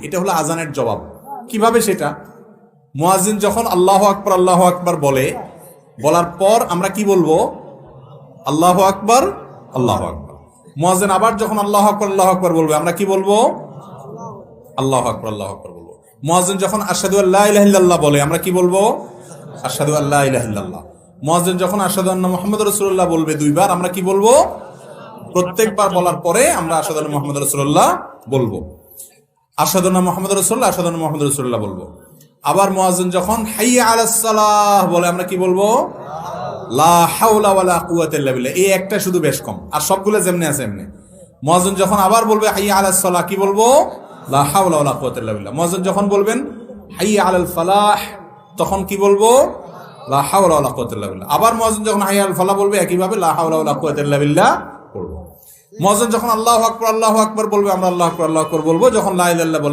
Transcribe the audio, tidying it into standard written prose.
এটা হলো আজানের জবাব। কিভাবে সেটা? মুয়াজ্জিন যখন আল্লাহু আকবার বলে, বলার পর আমরা কি বলবো? আল্লাহু আকবার, আল্লাহু আকবার। মুয়াজ্জিন আবার যখন আল্লাহু আকবার বলবে, আমরা কি বলবো? আল্লাহু আকবার, আল্লাহু আকবার বলবো। মুয়াজ্জিন যখন আশহাদু আল্লা ইলাহা ইল্লাল্লাহ বলে, আমরা কি বলবো? আশহাদু আল্লা ইলাহা ইল্লাল্লাহ। মুয়াজ্জিন যখন আশহাদু আন্না মুহাম্মাদুর রাসূলুল্লাহ বলবে দুইবার, আমরা কি বলবো? প্রত্যেকবার বলার পরে আমরা আশহাদু আন্না মুহাম্মাদুর রাসূলুল্লাহ বলবো। আশহাদু আন্না মুহাম্মাদুর রাসূলুল্লাহ, আশহাদু আন্না মুহাম্মাদুর রাসূলুল্লাহ বলবো। আবার মুয়াজ্জিন যখন হাইয়া আলাস সালাহ বলে, আমরা কি বলবো? লা হাওলা ওয়ালা কুওয়াতা ইল্লা বিল্লাহ। এই একটা শুধু বেশ কম, আর সবগুলো যেমনি আছে এমনি। মুয়াজ্জিন যখন আবার বলবে হাইয়া আলাস সালাহ, কি বলবো? লা হাওলা ওয়ালা কুওয়াতা ইল্লা বিল্লাহ। মুয়াজ্জিন যখন বলবেন হাইয়া আলাল ফালাহ, তখন কি বলবো? লা হাওলা ওয়ালা কুওয়াতা ইল্লা বিল্লাহ। আবার মুয়াজ্জিন যখন হাইয়া আল ফালাহ বলবে, একইভাবে লা হাওলা ওয়ালা কুওয়াতা ইল্লা বিল্লাহ পড়বো। মুয়াজ্জিন যখন আল্লাহু আকবার বলবে, আমরা আল্লাহু আকবার বলবো। যখন লা ইলাহা ইল্লাল্লাহ বলে